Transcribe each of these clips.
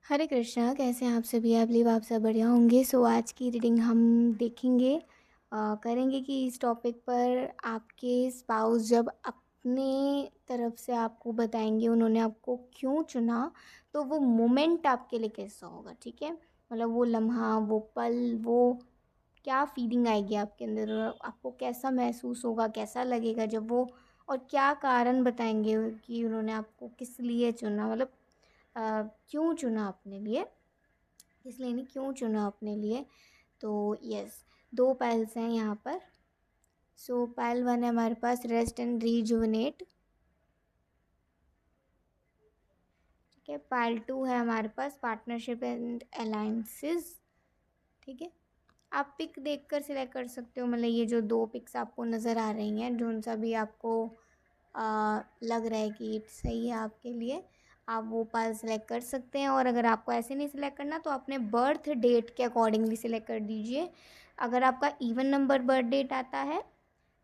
हरे कृष्णा, कैसे हैं आप सभी? आई बिलीव आप सब बढ़िया होंगे। सो आज की रीडिंग हम देखेंगे, करेंगे कि इस टॉपिक पर आपके स्पाउस जब अपने तरफ से आपको बताएंगे उन्होंने आपको क्यों चुना, तो वो मोमेंट आपके लिए कैसा होगा। ठीक है, मतलब वो लम्हा, वो पल, वो क्या फीलिंग आएगी आपके अंदर और आपको कैसा महसूस होगा, कैसा लगेगा जब वो, और क्या कारण बताएंगे कि उन्होंने आपको किस लिए चुना, मतलब क्यों चुना अपने लिए, इसलिए नहीं क्यों चुना अपने लिए। तो यस, दो पाइल्स हैं यहाँ पर। सो पाइल वन है हमारे पास रेस्ट एंड रीजुवनेट। ठीक है, पाइल टू है हमारे पास पार्टनरशिप एंड अलायंसेस। ठीक है, आप पिक देखकर सिलेक्ट कर सकते हो, मतलब ये जो दो पिक्स आपको नज़र आ रही हैं, जोन सा भी आपको लग रहा है कि सही है आपके लिए, आप वो पाल सेलेक्ट कर सकते हैं। और अगर आपको ऐसे नहीं सिलेक्ट करना तो अपने बर्थ डेट के अकॉर्डिंगली सिलेक्ट कर दीजिए। अगर आपका इवन नंबर बर्थ डेट आता है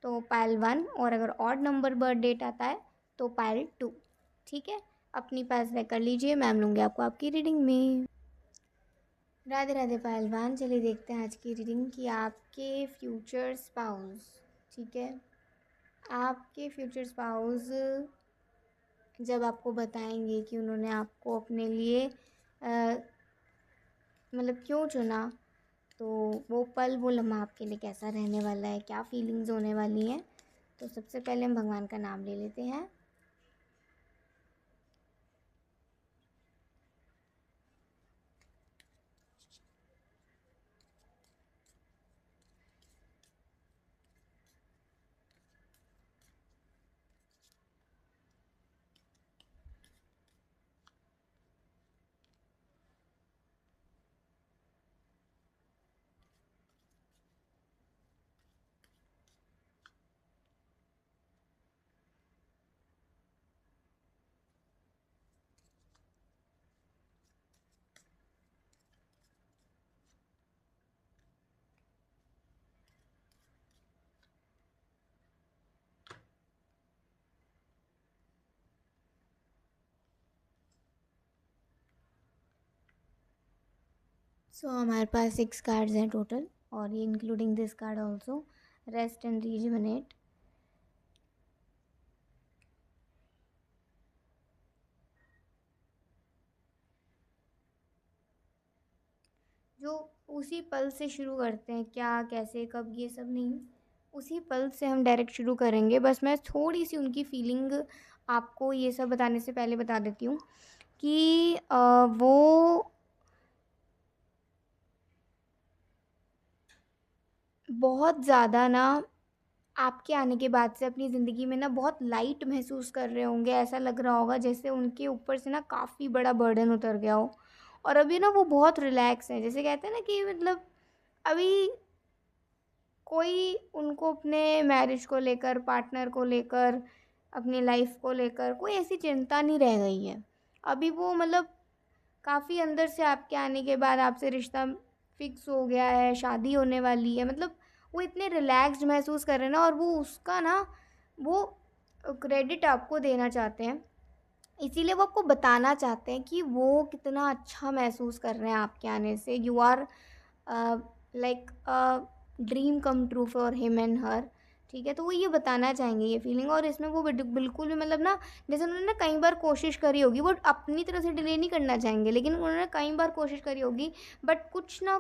तो पायल वन, और अगर ऑड नंबर बर्थ डेट आता है तो पायल टू। ठीक है, अपनी पायल सेलेक्ट कर लीजिए, मैम लूँगी आपको आपकी रीडिंग में। राधे राधे पहलवान, चलिए देखते हैं आज की रीडिंग कि आपके फ्यूचर स्पाउस, ठीक है, आपके फ्यूचर स्पाउस जब आपको बताएंगे कि उन्होंने आपको अपने लिए मतलब क्यों चुना, तो वो पल, वो लम्हा आपके लिए कैसा रहने वाला है, क्या फीलिंग्स होने वाली हैं। तो सबसे पहले हम भगवान का नाम ले लेते हैं। सो हमारे पास 6 कार्ड्स हैं टोटल, और ये including this card also, rest and rejuvenate. जो उसी पल से शुरू करते हैं, क्या, कैसे, कब, ये सब नहीं, उसी पल से हम डायरेक्ट शुरू करेंगे। बस मैं थोड़ी सी उनकी फीलिंग आपको ये सब बताने से पहले बता देती हूँ कि वो बहुत ज़्यादा ना आपके आने के बाद से अपनी ज़िंदगी में ना बहुत लाइट महसूस कर रहे होंगे। ऐसा लग रहा होगा जैसे उनके ऊपर से ना काफ़ी बड़ा बर्डन उतर गया हो, और अभी ना वो बहुत रिलैक्स हैं। जैसे कहते हैं ना कि मतलब अभी कोई उनको अपने मैरिज को लेकर, पार्टनर को लेकर, अपनी लाइफ को लेकर कोई ऐसी चिंता नहीं रह गई है। अभी वो मतलब काफ़ी अंदर से आपके आने के बाद आपसे रिश्ता फिक्स हो गया है, शादी होने वाली है, मतलब वो इतने रिलैक्स्ड महसूस कर रहे हैं ना, और वो उसका ना वो क्रेडिट आपको देना चाहते हैं। इसीलिए वो आपको बताना चाहते हैं कि वो कितना अच्छा महसूस कर रहे हैं आपके आने से। You are like a dream come true for him and her. ठीक है, तो वो ये बताना चाहेंगे ये फीलिंग, और इसमें वो बिल्कुल भी मतलब ना, जैसे उन्होंने कई बार कोशिश करी होगी, वो अपनी तरह से डिले नहीं करना चाहेंगे, लेकिन उन्होंने कई बार कोशिश करी होगी, बट कुछ ना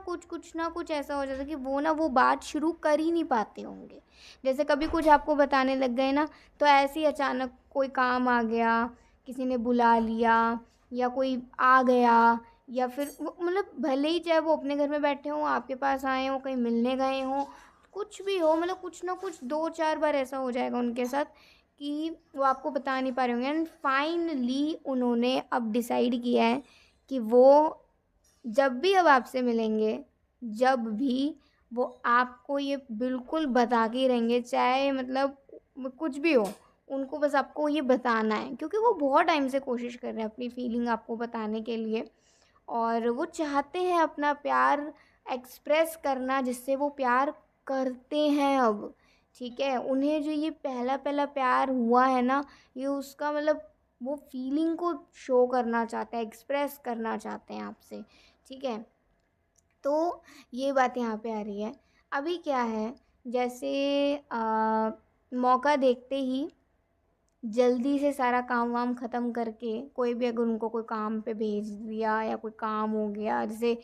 कुछ ऐसा हो जाता कि वो ना वो बात शुरू कर ही नहीं पाते होंगे। जैसे कभी कुछ आपको बताने लग गए ना, तो ऐसे ही अचानक कोई काम आ गया, किसी ने बुला लिया, या कोई आ गया, या फिर वो मतलब भले ही चाहे वो अपने घर में बैठे हों, आपके पास आए हों, कहीं मिलने गए हों, कुछ भी हो, मतलब कुछ ना कुछ 2-4 बार ऐसा हो जाएगा उनके साथ कि वो आपको बता नहीं पा रहे होंगे। एंड फाइनली उन्होंने अब डिसाइड किया है कि वो जब भी अब आपसे मिलेंगे, जब भी, वो आपको ये बिल्कुल बता के ही रहेंगे, चाहे मतलब कुछ भी हो, उनको बस आपको ये बताना है, क्योंकि वो बहुत टाइम से कोशिश कर रहे हैं अपनी फीलिंग आपको बताने के लिए, और वो चाहते हैं अपना प्यार एक्सप्रेस करना, जिससे वो प्यार करते हैं अब। ठीक है, उन्हें जो ये पहला पहला प्यार हुआ है ना, ये उसका मतलब वो फीलिंग को शो करना चाहता है, एक्सप्रेस करना चाहते हैं आपसे, ठीक है। तो ये बात यहाँ पे आ रही है। अभी क्या है, जैसे मौका देखते ही जल्दी से सारा काम वाम ख़त्म करके, कोई भी अगर उनको कोई काम पे भेज दिया या कोई काम हो गया, जैसे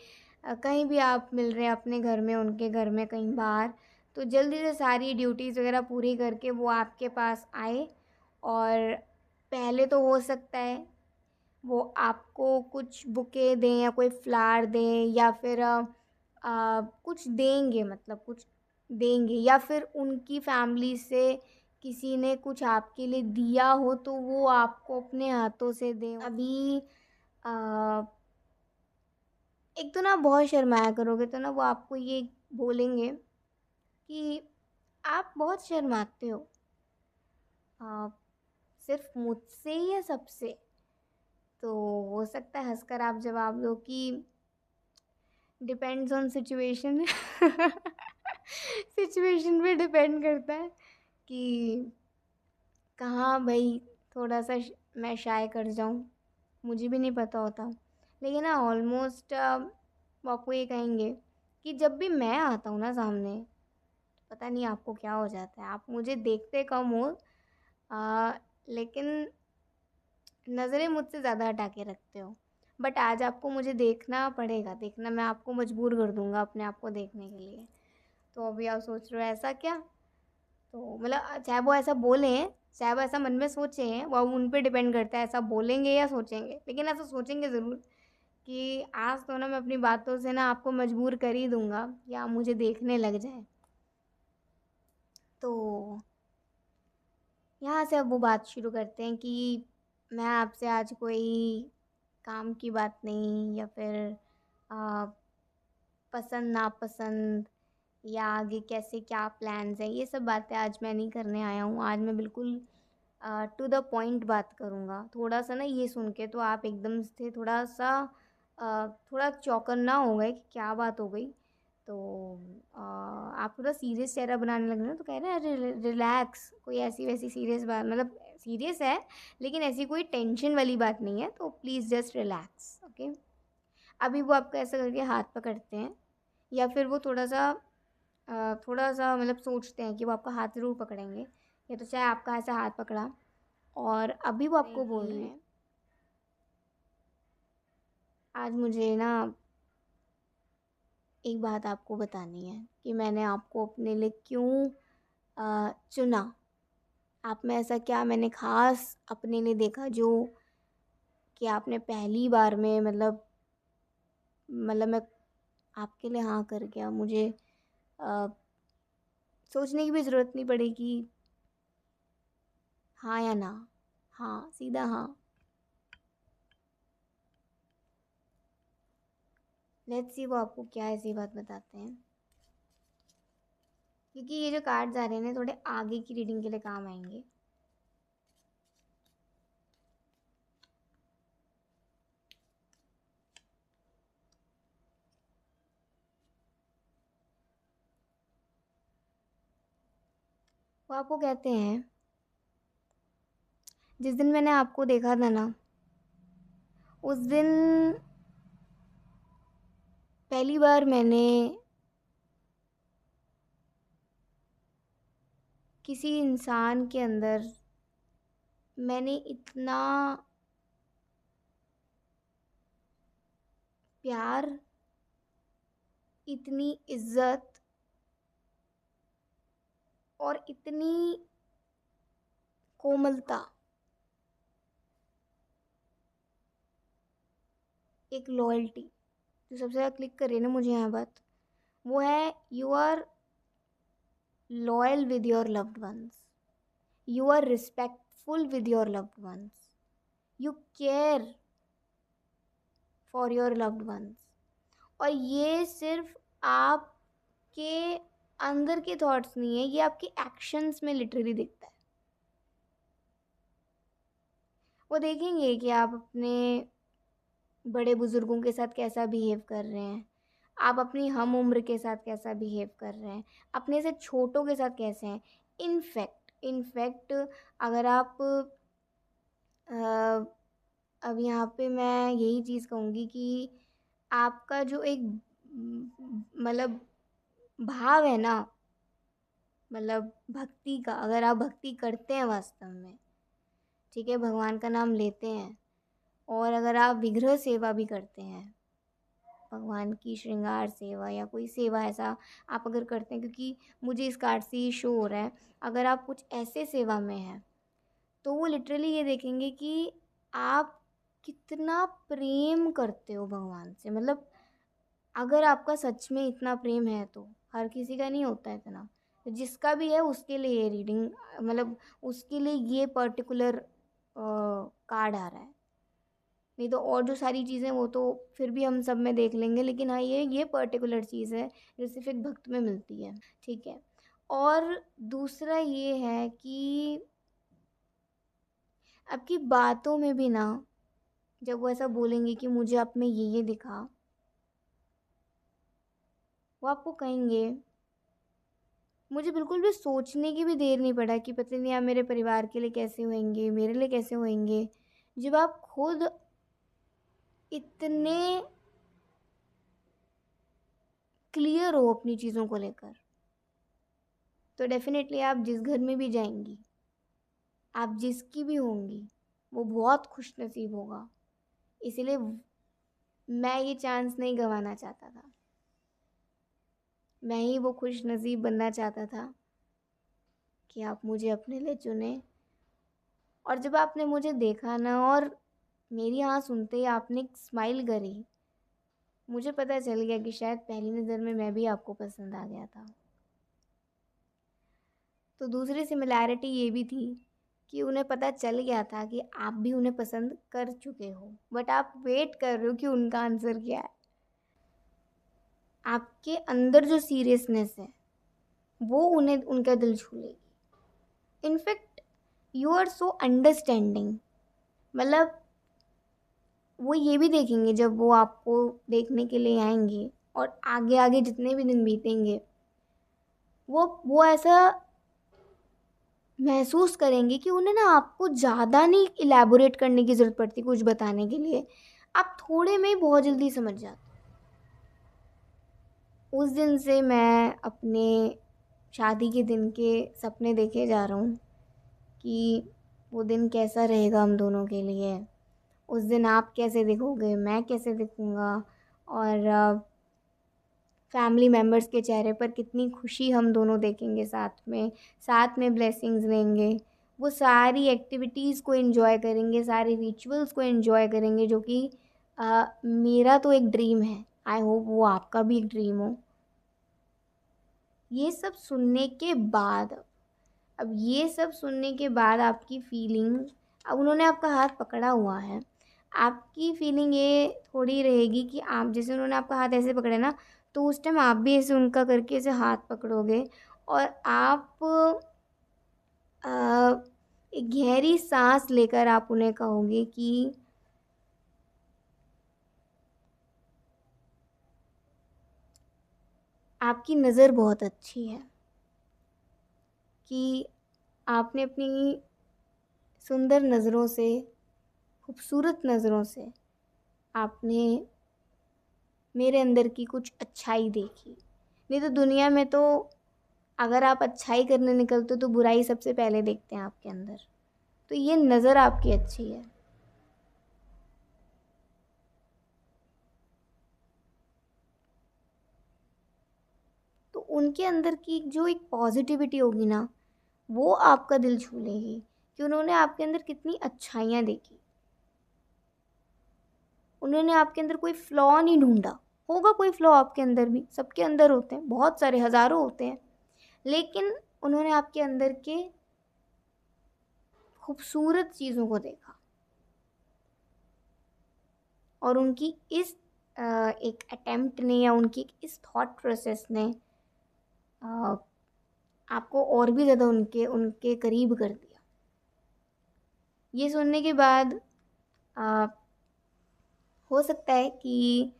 कहीं भी आप मिल रहे हैं अपने घर में, उनके घर में, कहीं बाहर, तो जल्दी से सारी ड्यूटीज़ वगैरह पूरी करके वो आपके पास आए। और पहले तो हो सकता है वो आपको कुछ बुके दें या कोई फ्लावर दें, या फिर कुछ देंगे, मतलब कुछ देंगे, या फिर उनकी फैमिली से किसी ने कुछ आपके लिए दिया हो तो वो आपको अपने हाथों से दें। अभी आ, एक तो ना बहुत शर्माया करोगे, तो ना वो आपको ये बोलेंगे कि आप बहुत शर्माते हो, आ, सिर्फ मुझसे या सबसे। तो हो सकता है हंसकर आप जवाब दो कि डिपेंड्स ऑन सिचुएशन। सिचुएशन पे डिपेंड करता है कि कहाँ भाई थोड़ा सा मैं शाय कर जाऊँ, मुझे भी नहीं पता होता। लेकिन ना ऑलमोस्ट वो आपको ये कहेंगे कि जब भी मैं आता हूँ ना सामने, पता नहीं आपको क्या हो जाता है, आप मुझे देखते कम हो, लेकिन नज़रें मुझसे ज़्यादा हटा के रखते हो। बट आज आपको मुझे देखना पड़ेगा, देखना, मैं आपको मजबूर कर दूँगा अपने आप को देखने के लिए। तो अभी आप सोच रहे हो ऐसा क्या? तो मतलब चाहे वो ऐसा बोलें, चाहे वो ऐसा मन में सोचें, वो अब उन पे डिपेंड करता है ऐसा बोलेंगे या सोचेंगे। लेकिन ऐसा सोचेंगे ज़रूर कि आज तो ना मैं अपनी बातों से ना आपको मजबूर कर ही दूँगा कि आप मुझे देखने लग जाएँ। तो यहाँ से अब वो बात शुरू करते हैं कि मैं आपसे आज कोई काम की बात नहीं, या फिर आ, पसंद नापसंद, या आगे कैसे क्या प्लान्स हैं, ये सब बातें आज मैं नहीं करने आया हूँ। आज मैं बिल्कुल टू द पॉइंट बात करूँगा। थोड़ा सा ना ये सुन के तो आप एकदम से थोड़ा सा थोड़ा चौकन्ना हो गए कि क्या बात हो गई। तो आप थोड़ा सीरियस चेहरा बनाने लग रहे हो, तो कह रहे हैं अरे रिलैक्स, कोई ऐसी वैसी सीरियस बात, मतलब सीरियस है लेकिन ऐसी कोई टेंशन वाली बात नहीं है, तो प्लीज़ जस्ट रिलैक्स, ओके। अभी वो आपका ऐसा करके हाथ पकड़ते हैं, या फिर वो थोड़ा सा मतलब सोचते हैं कि वो आपका हाथ ज़रूर पकड़ेंगे, या तो चाहे आपका ऐसा हाथ पकड़ा, और अभी वो आपको बोल रहे हैं आज मुझे ना एक बात आपको बतानी है कि मैंने आपको अपने लिए क्यों चुना। आप में ऐसा क्या मैंने ख़ास अपने लिए देखा जो कि आपने पहली बार में मतलब मैं आपके लिए हाँ कर गया। मुझे अ, सोचने की भी ज़रूरत नहीं पड़ी कि हाँ या ना, हाँ सीधा हाँ। लेट्स सी वो आपको क्या ऐसी बात बताते हैं, क्योंकि ये जो कार्ड्स आ रहे हैं ना थोड़े आगे की रीडिंग के लिए काम आएंगे। वो आपको कहते हैं जिस दिन मैंने आपको देखा था ना, उस दिन पहली बार मैंने किसी इंसान के अंदर मैंने इतना प्यार, इतनी इज्जत और इतनी कोमलता, एक लॉयल्टी जो सबसे ज़्यादा क्लिक कर रही है ना मुझे यहाँ बात, वो है you are loyal with your loved ones, you are respectful with your loved ones, you care for your loved ones. और ये सिर्फ आपके अंदर के थॉट्स नहीं है, ये आपके एक्शंस में लिटरली दिखता है। वो देखेंगे कि आप अपने बड़े बुज़ुर्गों के साथ कैसा बिहेव कर रहे हैं, आप अपनी हम उम्र के साथ कैसा बिहेव कर रहे हैं, अपने से छोटों के साथ कैसे हैं। इनफैक्ट अगर आप अ, अब यहाँ पे मैं यही चीज़ कहूँगी कि आपका जो एक मतलब भाव है ना, मतलब भक्ति का, अगर आप भक्ति करते हैं वास्तव में, ठीक है, भगवान का नाम लेते हैं और अगर आप विग्रह सेवा भी करते हैं, भगवान की श्रृंगार सेवा या कोई सेवा ऐसा आप अगर करते हैं, क्योंकि मुझे इस कार्ड से ये शो हो रहा है, अगर आप कुछ ऐसे सेवा में हैं तो वो लिटरली ये देखेंगे कि आप कितना प्रेम करते हो भगवान से। मतलब अगर आपका सच में इतना प्रेम है, तो हर किसी का नहीं होता इतना, तो जिसका भी है उसके लिए ये रीडिंग, मतलब उसके लिए ये पर्टिकुलर कार्ड आ रहा है। नहीं तो और जो सारी चीज़ें वो तो फिर भी हम सब में देख लेंगे, लेकिन हाँ ये पर्टिकुलर चीज़ है जो सिर्फ एक भक्त में मिलती है, ठीक है। और दूसरा ये है कि आपकी बातों में भी ना, जब वो ऐसा बोलेंगे कि मुझे आप में ये दिखा, वो आपको कहेंगे, मुझे बिल्कुल भी सोचने की भी देर नहीं पड़ा कि पता नहीं आप मेरे परिवार के लिए कैसे होंगे, मेरे लिए कैसे होंगे। जब आप खुद इतने क्लियर हो अपनी चीज़ों को लेकर, तो डेफिनेटली आप जिस घर में भी जाएंगी, आप जिसकी भी होंगी, वो बहुत खुश नसीब होगा। इसीलिए मैं ये चांस नहीं गंवाना चाहता था, मैं ही वो खुश नसीब बनना चाहता था कि आप मुझे अपने लिए चुने। और जब आपने मुझे देखा ना, और मेरी हाँ सुनते ही आपने एक स्माइल करी, मुझे पता चल गया कि शायद पहली नज़र में मैं भी आपको पसंद आ गया था। तो दूसरी सिमिलैरिटी ये भी थी कि उन्हें पता चल गया था कि आप भी उन्हें पसंद कर चुके हो, बट आप वेट कर रहे हो कि उनका आंसर क्या है। आपके अंदर जो सीरियसनेस है वो उन्हें उनका दिल छू लेगी। In fact you are so understanding, मतलब वो ये भी देखेंगे जब वो आपको देखने के लिए आएंगे, और आगे आगे जितने भी दिन बीतेंगे, वो ऐसा महसूस करेंगे कि उन्हें ना आपको ज़्यादा नहीं इलेबोरेट करने की ज़रूरत पड़ती कुछ बताने के लिए, आप थोड़े में ही बहुत जल्दी समझ जाते। उस दिन से मैं अपने शादी के दिन के सपने देखे जा रहा हूँ कि वो दिन कैसा रहेगा हम दोनों के लिए। उस दिन आप कैसे दिखोगे, मैं कैसे दिखूँगा, और फैमिली मेम्बर्स के चेहरे पर कितनी खुशी हम दोनों देखेंगे, साथ में ब्लेसिंग्स लेंगे, वो सारी एक्टिविटीज़ को एंजॉय करेंगे, सारे रिचुअल्स को एंजॉय करेंगे, जो कि मेरा तो एक ड्रीम है। आई होप वो आपका भी एक ड्रीम हो। ये सब सुनने के बाद, अब ये सब सुनने के बाद आपकी फीलिंग, अब उन्होंने आपका हाथ पकड़ा हुआ है, आपकी फीलिंग ये थोड़ी रहेगी कि आप जैसे उन्होंने आपका हाथ ऐसे पकड़े ना, तो उस टाइम आप भी ऐसे उनका करके ऐसे हाथ पकड़ोगे, और आप एक गहरी सांस लेकर आप उन्हें कहोगे कि आपकी नज़र बहुत अच्छी है, कि आपने अपनी सुंदर नज़रों से, खूबसूरत नज़रों से आपने मेरे अंदर की कुछ अच्छाई देखी। नहीं तो दुनिया में तो अगर आप अच्छाई करने निकलते हो तो बुराई सबसे पहले देखते हैं आपके अंदर। तो ये नज़र आपकी अच्छी है। तो उनके अंदर की जो एक पॉजिटिविटी होगी ना, वो आपका दिल छू लेगी कि उन्होंने आपके अंदर कितनी अच्छाइयाँ देखी। उन्होंने आपके अंदर कोई फ्लॉ नहीं ढूंढा। होगा कोई फ्लॉ आपके अंदर भी, सबके अंदर होते हैं, बहुत सारे हज़ारों होते हैं, लेकिन उन्होंने आपके अंदर के खूबसूरत चीज़ों को देखा। और उनकी इस एक अटेम्प्ट ने, या उनकी इस थॉट प्रोसेस ने आपको और भी ज़्यादा उनके उनके करीब कर दिया। ये सुनने के बाद हो सकता है कि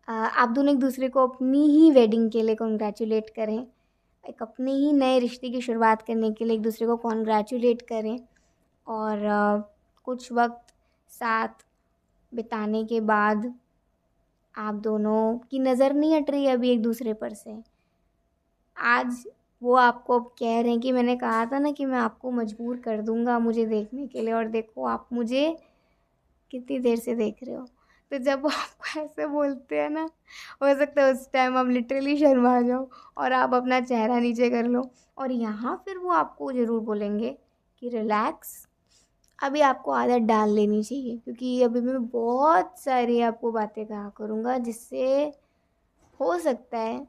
आप दोनों एक दूसरे को अपनी ही वेडिंग के लिए कॉन्ग्रेचुलेट करें, एक अपने ही नए रिश्ते की शुरुआत करने के लिए एक दूसरे को कॉन्ग्रेचुलेट करें, और कुछ वक्त साथ बिताने के बाद आप दोनों की नज़र नहीं हट रही अभी एक दूसरे पर से। आज वो आपको अब कह रहे हैं कि मैंने कहा था ना कि मैं आपको मजबूर कर दूंगा मुझे देखने के लिए, और देखो आप मुझे कितनी देर से देख रहे हो। तो जब वो आपको ऐसे बोलते हैं ना, हो सकता है उस टाइम आप लिटरली शर्मा जाओ और आप अपना चेहरा नीचे कर लो, और यहाँ फिर वो आपको ज़रूर बोलेंगे कि रिलैक्स, अभी आपको आदत डाल लेनी चाहिए, क्योंकि अभी मैं बहुत सारी आपको बातें कहा करूँगा जिससे हो सकता है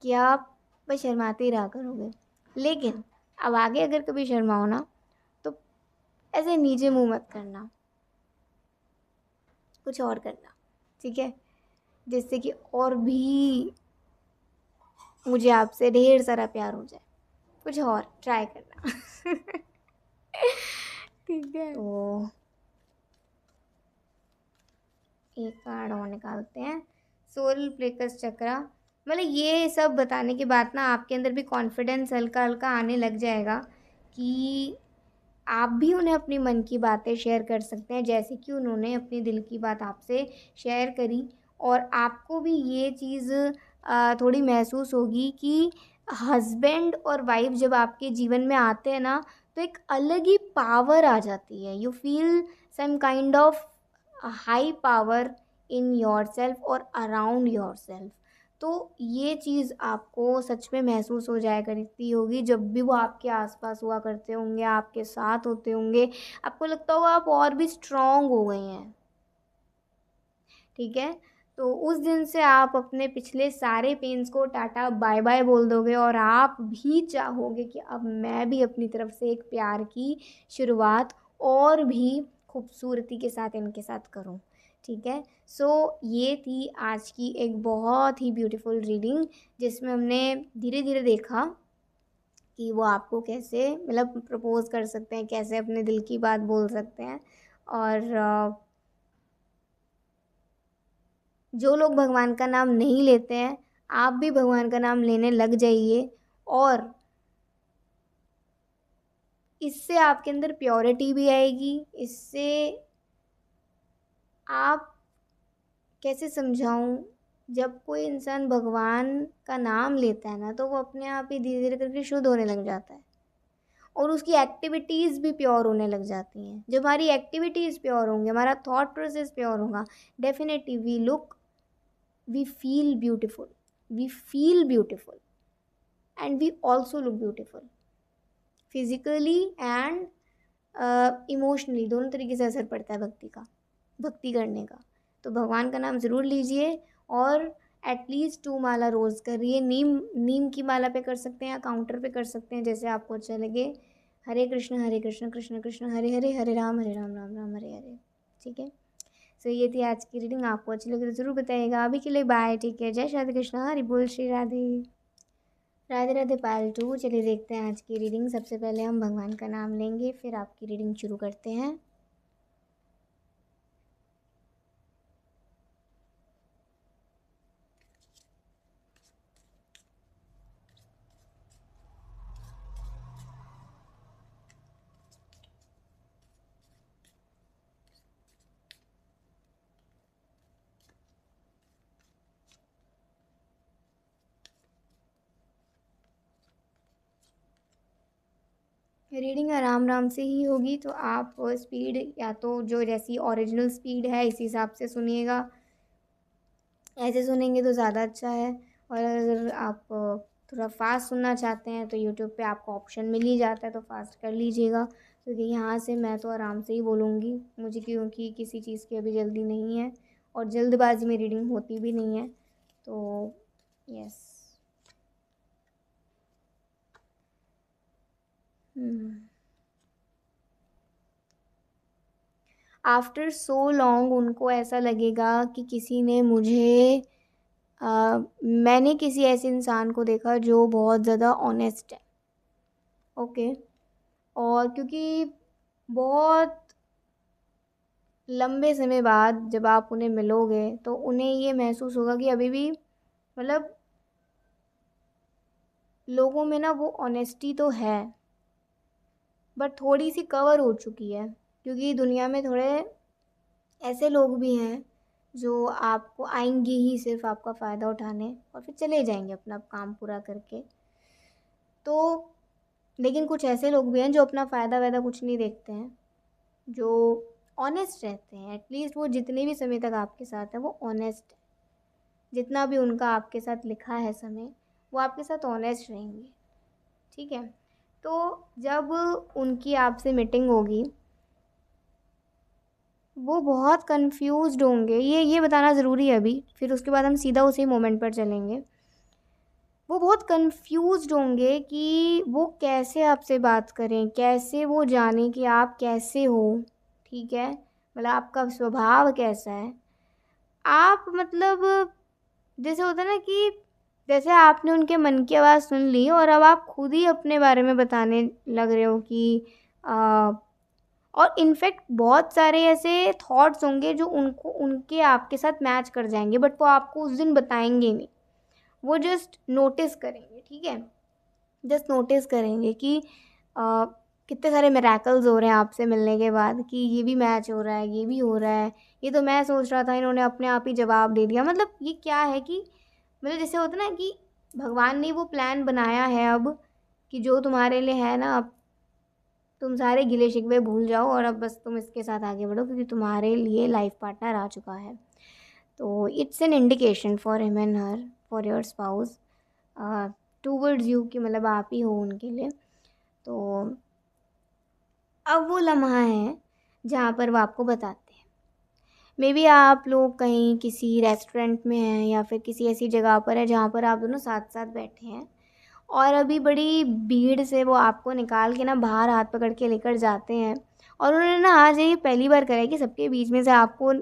कि आप बस शर्माते ही रहा करोगे। लेकिन अब आगे अगर कभी शर्माओ ना, तो ऐसे नीचे मुंह मत करना, कुछ और करना, ठीक है, जिससे कि और भी मुझे आपसे ढेर सारा प्यार हो जाए। कुछ और ट्राई करना। ठीक है, तो एक कार्ड और निकालते हैं। सोल प्लेकस चक्रा, मतलब ये सब बताने के बाद ना आपके अंदर भी कॉन्फिडेंस हल्का हल्का आने लग जाएगा कि आप भी उन्हें अपनी मन की बातें शेयर कर सकते हैं, जैसे कि उन्होंने अपने दिल की बात आपसे शेयर करी। और आपको भी ये चीज़ थोड़ी महसूस होगी कि हस्बैंड और वाइफ जब आपके जीवन में आते हैं ना, तो एक अलग ही पावर आ जाती है। You feel some kind of high power in yourself और अराउंड योर सेल्फ। तो ये चीज़ आपको सच में महसूस हो जाया करती होगी जब भी वो आपके आसपास हुआ करते होंगे, आपके साथ होते होंगे, आपको लगता होगा आप और भी स्ट्रॉन्ग हो गई हैं, ठीक है। तो उस दिन से आप अपने पिछले सारे पेन्स को टाटा बाय बाय बोल दोगे, और आप भी चाहोगे कि अब मैं भी अपनी तरफ से एक प्यार की शुरुआत और भी खूबसूरती के साथ इनके साथ करूं, ठीक है। सो ये थी आज की एक बहुत ही ब्यूटीफुल रीडिंग, जिसमें हमने धीरे धीरे देखा कि वो आपको कैसे मतलब प्रपोज कर सकते हैं, कैसे अपने दिल की बात बोल सकते हैं। और जो लोग भगवान का नाम नहीं लेते हैं, आप भी भगवान का नाम लेने लग जाइए, और इससे आपके अंदर प्योरिटी भी आएगी। इससे आप, कैसे समझाऊं, जब कोई इंसान भगवान का नाम लेता है ना, तो वो अपने आप ही धीरे धीरे करके शुद्ध होने लग जाता है, और उसकी एक्टिविटीज़ भी प्योर होने लग जाती हैं। जब हमारी एक्टिविटीज़ प्योर होंगी, हमारा थॉट प्रोसेस प्योर होगा, definitely we feel beautiful, we feel beautiful and we also look beautiful, physically and emotionally, दोनों तरीके से असर पड़ता है भक्ति करने का। तो भगवान का नाम ज़रूर लीजिए, और एटलीस्ट 2 माला रोज़ करिए। नीम नीम की माला पे कर सकते हैं या काउंटर पे कर सकते हैं, जैसे आपको अच्छा लगे। हरे कृष्ण कृष्ण कृष्ण हरे हरे, हरे राम राम राम हरे हरे, ठीक है। सो ये थी आज की रीडिंग। आपको अच्छी लगी तो ज़रूर बताइएगा। अभी के लिए बाय, ठीक है। जय श्री कृष्ण, हरि बोल, श्री राधे राधे राधे पायल टू। चलिए देखते हैं आज की रीडिंग। सबसे पहले हम भगवान का नाम लेंगे, फिर आपकी रीडिंग शुरू करते हैं। रीडिंग आराम आराम से ही होगी, तो आप स्पीड या तो जो जैसी ओरिजिनल स्पीड है इसी हिसाब से सुनिएगा। ऐसे सुनेंगे तो ज़्यादा अच्छा है। और अगर आप थोड़ा फास्ट सुनना चाहते हैं तो यूट्यूब पे आपको ऑप्शन मिल ही जाता है, तो फास्ट कर लीजिएगा, क्योंकि यहाँ से मैं तो आराम से ही बोलूँगी, मुझे क्योंकि किसी चीज़ की अभी जल्दी नहीं है, और जल्दबाजी में रीडिंग होती भी नहीं है। तो यस। आफ्टर सो लॉन्ग उनको ऐसा लगेगा कि किसी ने मुझे मैंने किसी ऐसे इंसान को देखा जो बहुत ज़्यादा ऑनेस्ट है, ओके। और क्योंकि बहुत लंबे समय बाद जब आप उन्हें मिलोगे, तो उन्हें ये महसूस होगा कि अभी भी मतलब लोगों में ना वो ऑनेस्टी तो है, बट थोड़ी सी कवर हो चुकी है, क्योंकि दुनिया में थोड़े ऐसे लोग भी हैं जो आपको आएंगे ही सिर्फ आपका फ़ायदा उठाने और फिर चले जाएंगे अपना काम पूरा करके। तो लेकिन कुछ ऐसे लोग भी हैं जो अपना फ़ायदा वायदा कुछ नहीं देखते हैं, जो ऑनेस्ट रहते हैं। एटलीस्ट वो जितने भी समय तक आपके साथ है वो ऑनेस्ट है। जितना भी उनका आपके साथ लिखा है समय, वो आपके साथ ऑनेस्ट रहेंगे। ठीक है। तो जब उनकी आपसे मीटिंग होगी, वो बहुत कंफ्यूज्ड होंगे। ये बताना ज़रूरी है अभी, फिर उसके बाद हम सीधा उसी मोमेंट पर चलेंगे। वो बहुत कंफ्यूज्ड होंगे कि वो कैसे आपसे बात करें, कैसे वो जाने कि आप कैसे हो। ठीक है, मतलब आपका स्वभाव कैसा है। आप मतलब जैसे होता है ना कि जैसे आपने उनके मन की आवाज़ सुन ली और अब आप खुद ही अपने बारे में बताने लग रहे हो कि आ, और इनफैक्ट बहुत सारे ऐसे थॉट्स होंगे जो उनको उनके आपके साथ मैच कर जाएंगे, बट वो आपको उस दिन बताएंगे नहीं। वो जस्ट नोटिस करेंगे। ठीक है, जस्ट नोटिस करेंगे कि अ, कितने सारे मिरेकल्स हो रहे हैं आपसे मिलने के बाद, कि ये भी मैच हो रहा है, ये भी हो रहा है, ये तो मैं सोच रहा था, इन्होंने अपने आप ही जवाब दे दिया। मतलब ये क्या है कि मतलब जैसे होता है ना कि भगवान ने वो प्लान बनाया है अब, कि जो तुम्हारे लिए है ना, अब तुम सारे गिले शिकवे भूल जाओ और अब बस तुम इसके साथ आगे बढ़ो, क्योंकि तुम्हारे लिए लाइफ पार्टनर आ चुका है। तो it's an indication for him and her, for your spouse, towards you, कि मतलब आप ही हो उनके लिए। तो अब वो लम्हा है जहाँ पर वो आपको बताते हैं। मे बी आप लोग कहीं किसी रेस्टोरेंट में हैं या फिर किसी ऐसी जगह पर है जहाँ पर आप दोनों साथ साथ बैठे हैं, और अभी बड़ी भीड़ से वो आपको निकाल के ना बाहर हाथ पकड़ के लेकर जाते हैं। और उन्होंने ना आज ये पहली बार करा है कि सबके बीच में से आपको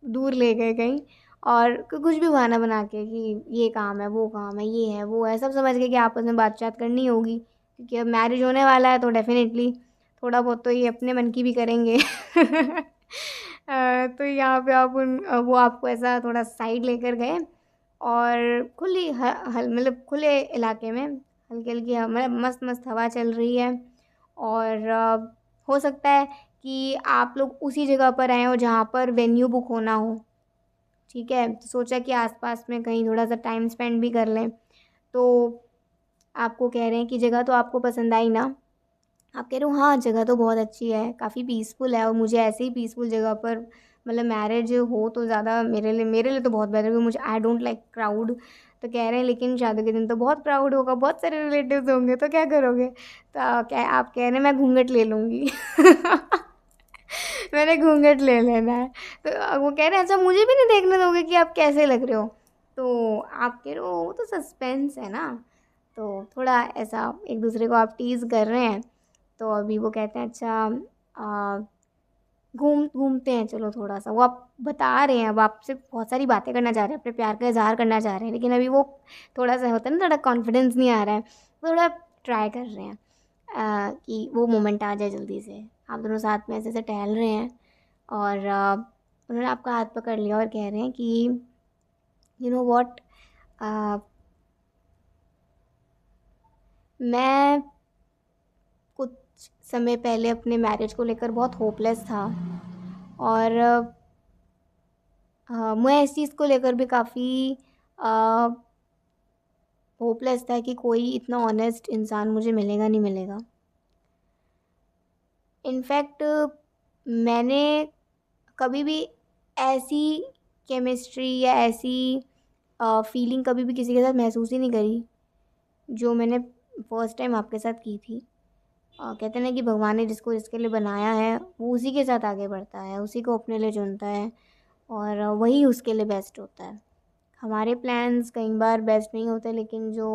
दूर ले गए कहीं, और कुछ भी बहाना बना के कि ये काम है, वो काम है, ये है, वो है, सब समझ गए कि आपस में बातचीत करनी होगी, क्योंकि अब मैरिज होने वाला है तो डेफिनेटली थोड़ा बहुत तो ये अपने मन की भी करेंगे। तो यहाँ पे आप वो आपको ऐसा थोड़ा साइड लेकर गए और खुली मतलब खुले इलाके में, हल्की हल्की मतलब मस्त मस्त हवा चल रही है। और हो सकता है कि आप लोग उसी जगह पर आए हो जहाँ पर वेन्यू बुक होना हो। ठीक है, तो सोचा कि आसपास में कहीं थोड़ा सा टाइम स्पेंड भी कर लें। तो आपको कह रहे हैं कि जगह तो आपको पसंद आई ना। आप कह रहे हो हाँ, जगह तो बहुत अच्छी है, काफ़ी पीसफुल है, और मुझे ऐसे ही पीसफुल जगह पर मतलब मैरिज हो तो ज़्यादा मेरे लिए तो बहुत बेहतर, क्योंकि मुझे आई डोंट लाइक क्राउड। तो कह रहे हैं लेकिन शादी के दिन तो बहुत क्राउड होगा, बहुत सारे रिलेटिव्स होंगे, तो क्या करोगे। तो आप कह रहे हैं मैं घूंघट ले लूँगी। मैंने घूंघट ले लेना है। तो वो कह रहे हैं अच्छा मुझे भी नहीं देखने दोगे कि आप कैसे लग रहे हो। तो आप कह रहे हो वो तो सस्पेंस है ना। तो थोड़ा ऐसा एक दूसरे को आप टीज़ कर रहे हैं। तो अभी वो कहते हैं अच्छा आ, घूमते हैं चलो थोड़ा सा। वो आप बता रहे हैं, अब आपसे बहुत सारी बातें करना चाह रहे हैं, अपने प्यार का इजहार करना चाह रहे हैं, लेकिन अभी वो थोड़ा सा होता है ना, थोड़ा कॉन्फिडेंस नहीं आ रहा है, थोड़ा ट्राई कर रहे हैं कि वो मोमेंट आ जाए जल्दी से। आप दोनों साथ में ऐसे ऐसे टहल रहे हैं और उन्होंने आपका हाथ पकड़ लिया और कह रहे हैं कि यू नो वॉट, मैं कुछ समय पहले अपने मैरिज को लेकर बहुत होपलेस था, और मैं इस चीज़ को लेकर भी काफ़ी होपलेस था कि कोई इतना ऑनेस्ट इंसान मुझे मिलेगा नहीं मिलेगा। इनफैक्ट मैंने कभी भी ऐसी केमिस्ट्री या ऐसी फीलिंग कभी भी किसी के साथ महसूस ही नहीं करी जो मैंने फर्स्ट टाइम आपके साथ की थी। कहते हैं ना कि भगवान ने जिसको जिसके लिए बनाया है वो उसी के साथ आगे बढ़ता है, उसी को अपने लिए चुनता है, और वही उसके लिए बेस्ट होता है। हमारे प्लान्स कई बार बेस्ट नहीं होते, लेकिन जो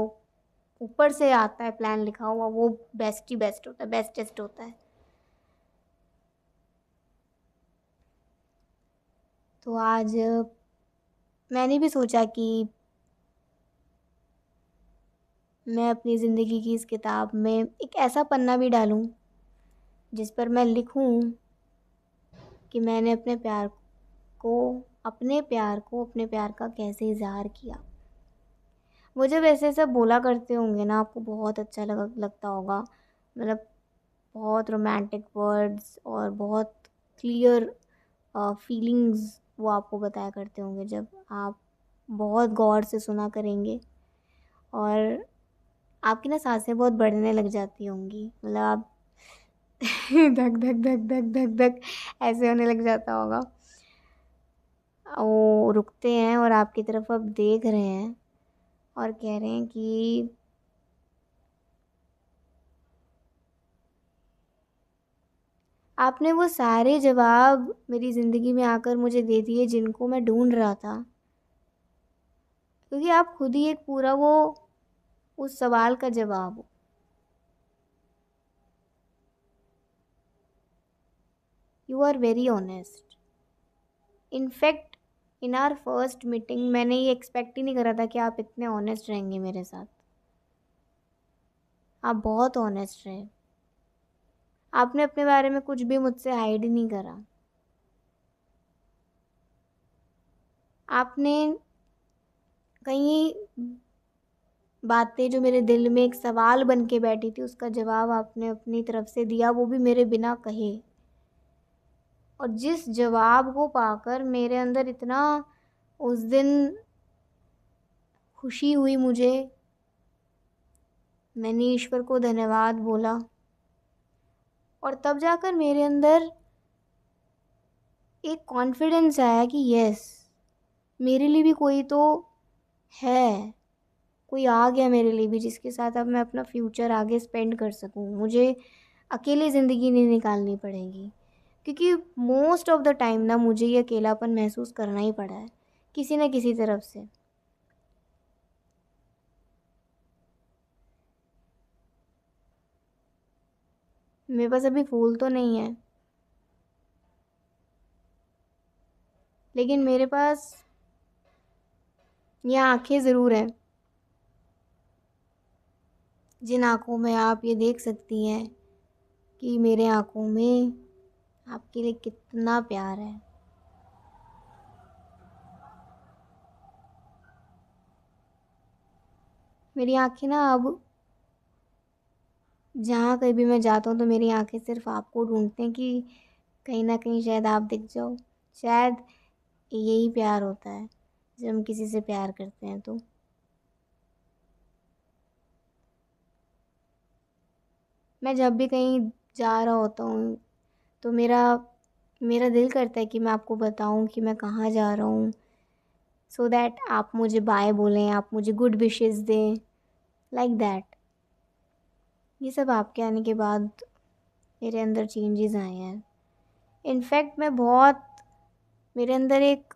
ऊपर से आता है प्लान लिखा हुआ वो बेस्ट ही बेस्ट होता है, बेस्टेस्ट होता है। तो आज मैंने भी सोचा कि मैं अपनी ज़िंदगी की इस किताब में एक ऐसा पन्ना भी डालूं जिस पर मैं लिखूं कि मैंने को अपने प्यार का कैसे इजहार किया। वो जब ऐसे सब बोला करते होंगे ना, आपको बहुत अच्छा लगता होगा। मतलब बहुत रोमांटिक वर्ड्स और बहुत क्लियर फीलिंग्स वो आपको बताया करते होंगे जब आप बहुत गौर से सुना करेंगे। और आपकी ना सांसें बहुत बढ़ने लग जाती होंगी, मतलब आप धक धक धक धक धक धक ऐसे होने लग जाता होगा। वो रुकते हैं और आपकी तरफ अब देख रहे हैं और कह रहे हैं कि आपने वो सारे जवाब मेरी ज़िंदगी में आकर मुझे दे दिए जिनको मैं ढूंढ रहा था, क्योंकि आप खुद ही एक पूरा वो उस सवाल का जवाब हो। You are very honest. In fact in our first meeting मैंने ये एक्सपेक्ट ही नहीं करा था कि आप इतने ऑनेस्ट रहेंगे मेरे साथ। आप बहुत ऑनेस्ट रहे। आपने अपने बारे में कुछ भी मुझसे हाइड ही नहीं करा। आपने कई बातें जो मेरे दिल में एक सवाल बन के बैठी थी उसका जवाब आपने अपनी तरफ से दिया, वो भी मेरे बिना कहे। और जिस जवाब को पाकर मेरे अंदर इतना उस दिन खुशी हुई मुझे, मैंने ईश्वर को धन्यवाद बोला। और तब जाकर मेरे अंदर एक कॉन्फिडेंस आया कि यस, मेरे लिए भी कोई तो है, कोई आ गया मेरे लिए भी जिसके साथ अब मैं अपना फ्यूचर आगे स्पेंड कर सकूं। मुझे अकेले ज़िंदगी नहीं निकालनी पड़ेगी, क्योंकि मोस्ट ऑफ द टाइम ना मुझे ये अकेलापन महसूस करना ही पड़ा है किसी न किसी तरफ से। मेरे पास अभी फूल तो नहीं है, लेकिन मेरे पास ये आँखें ज़रूर हैं, जिन आँखों में आप ये देख सकती हैं कि मेरे आँखों में आपके लिए कितना प्यार है। मेरी आँखें ना अब जहाँ कहीं भी मैं जाता हूँ तो मेरी आँखें सिर्फ आपको ढूंढते हैं कि कहीं ना कहीं शायद आप दिख जाओ। शायद यही प्यार होता है जब हम किसी से प्यार करते हैं तो। मैं जब भी कहीं जा रहा होता हूँ तो मेरा मेरा दिल करता है कि मैं आपको बताऊँ कि मैं कहाँ जा रहा हूँ, सो दैट आप मुझे बाय बोलें, आप मुझे गुड विशेस दें, लाइक दैट। ये सब आपके आने के बाद मेरे अंदर चेंजेस आए हैं। इनफैक्ट मैं बहुत, मेरे अंदर एक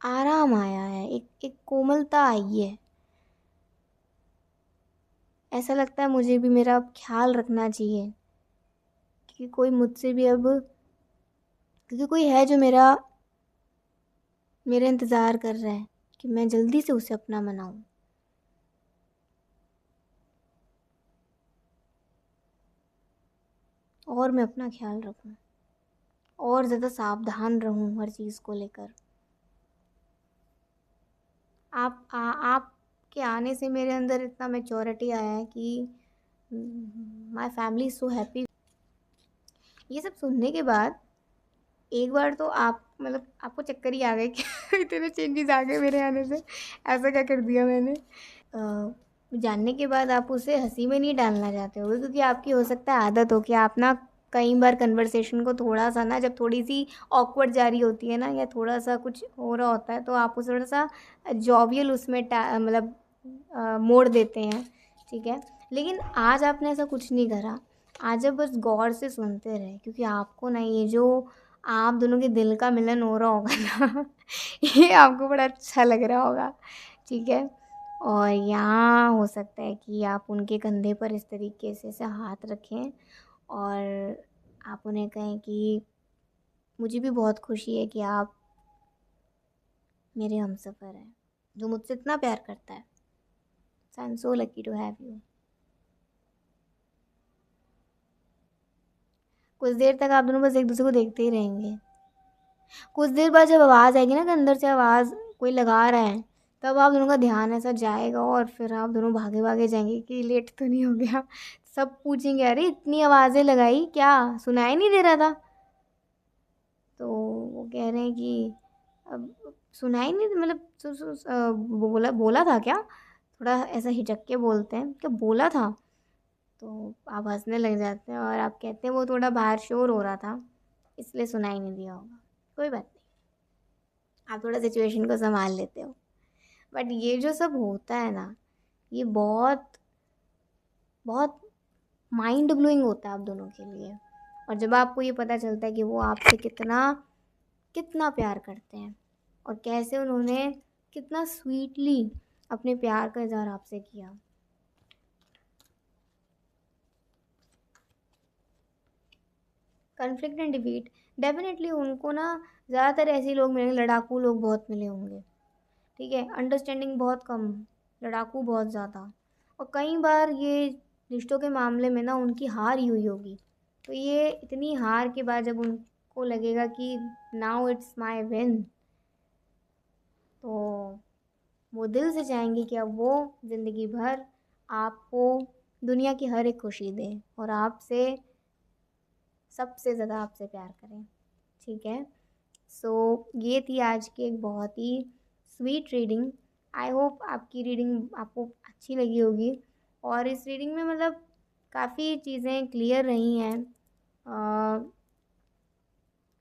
आराम आया है, एक एक कोमलता आई है। ऐसा लगता है मुझे भी मेरा अब ख्याल रखना चाहिए, क्योंकि कोई मुझसे भी अब, क्योंकि कोई है जो मेरा इंतज़ार कर रहा है कि मैं जल्दी से उसे अपना बनाऊं। और मैं अपना ख्याल रखूं और ज़्यादा सावधान रहूं हर चीज़ को लेकर। आपके आने से मेरे अंदर इतना मैच्योरिटी आया है कि my family is so happy. ये सब सुनने के बाद एक बार तो आप, मतलब आपको चक्कर ही आ गए कि इतने चेंजेस आ गए मेरे आने से, ऐसा क्या कर दिया मैंने। जानने के बाद आप उसे हंसी में नहीं डालना चाहते होगे, क्योंकि आपकी हो सकता है आदत हो कि आप ना कई बार कन्वर्सेशन को थोड़ा सा ना, जब थोड़ी सी ऑकवर्ड जा रही होती है ना या थोड़ा सा कुछ हो रहा होता है तो आप उसे थोड़ा सा जॉवियल उसमें मतलब मोड़ देते हैं, ठीक है। लेकिन आज आपने ऐसा कुछ नहीं करा। आज आप बस गौर से सुनते रहे, क्योंकि आपको ना ये जो आप दोनों के दिल का मिलन हो रहा होगा ना ये आपको बड़ा अच्छा लग रहा होगा, ठीक है। और यहाँ हो सकता है कि आप उनके कंधे पर इस तरीके से हाथ रखें और आप उन्हें कहें कि मुझे भी बहुत खुशी है कि आप मेरे हमसफ़र हैं, जो मुझसे इतना प्यार करता है। So I am so lucky to have you. कुछ देर तक आप दोनों बस एक दूसरे को देखते ही रहेंगे। कुछ देर बाद जब आवाज़ आएगी ना कि अंदर से आवाज़ कोई लगा रहा है, तब आप दोनों का ध्यान ऐसा जाएगा और फिर आप दोनों भागे भागे जाएंगे कि लेट तो नहीं हो गया। सब पूछेंगे अरे इतनी आवाज़ें लगाई, क्या सुनाई नहीं दे रहा था। तो वो कह रहे हैं कि अब सुनाई नहीं, मतलब बोला बोला था क्या, थोड़ा ऐसा हिचक के बोलते हैं, क्या बोला था? तो आप हंसने लग जाते हैं और आप कहते हैं वो थोड़ा बाहर शोर हो रहा था, इसलिए सुनाई नहीं दिया होगा। कोई बात नहीं, आप थोड़ा सिचुएशन को संभाल लेते हो। बट ये जो सब होता है ना, ये बहुत बहुत माइंड ब्लोइंग होता है आप दोनों के लिए। और जब आपको ये पता चलता है कि वो आपसे कितना कितना प्यार करते हैं और कैसे उन्होंने कितना स्वीटली अपने प्यार का इजहार आपसे किया। कन्फ्लिक्ट एंड डिफीट, डेफिनेटली उनको ना ज़्यादातर ऐसे लोग मिलेंगे, लड़ाकू लोग बहुत मिले होंगे, ठीक है, अंडरस्टैंडिंग बहुत कम, लड़ाकू बहुत ज़्यादा। और कई बार ये रिश्तों के मामले में ना उनकी हार ही हुई होगी, तो ये इतनी हार के बाद जब उनको लगेगा कि नाउ इट्स माय विन, तो वो दिल से चाहेंगे कि अब वो ज़िंदगी भर आपको दुनिया की हर एक खुशी दें और आपसे सबसे ज़्यादा आपसे प्यार करें, ठीक है। सो ये थी आज की एक बहुत ही स्वीट रीडिंग। आई होप आपकी रीडिंग आपको अच्छी लगी होगी और इस रीडिंग में मतलब काफ़ी चीज़ें क्लियर रही हैं।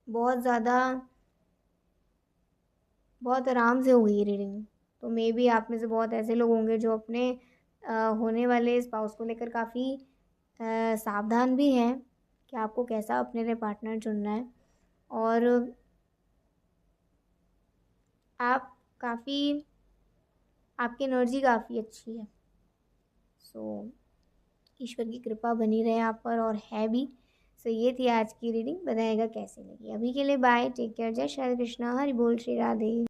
बहुत ज़्यादा बहुत आराम से हो गई रीडिंग। तो मे बी आप में से बहुत ऐसे लोग होंगे जो अपने होने वाले स्पाउस को लेकर काफ़ी सावधान भी हैं कि आपको कैसा अपने लिए पार्टनर चुनना है। और आप काफ़ी आपकी एनर्जी काफ़ी अच्छी है। सो ईश्वर की कृपा बनी रहे आप पर, और है भी। सो ये थी आज की रीडिंग, बताइएगा कैसी लगी। अभी के लिए बाय, टेक केयर, जय श्री कृष्णा, हरि बोल, श्री राधे।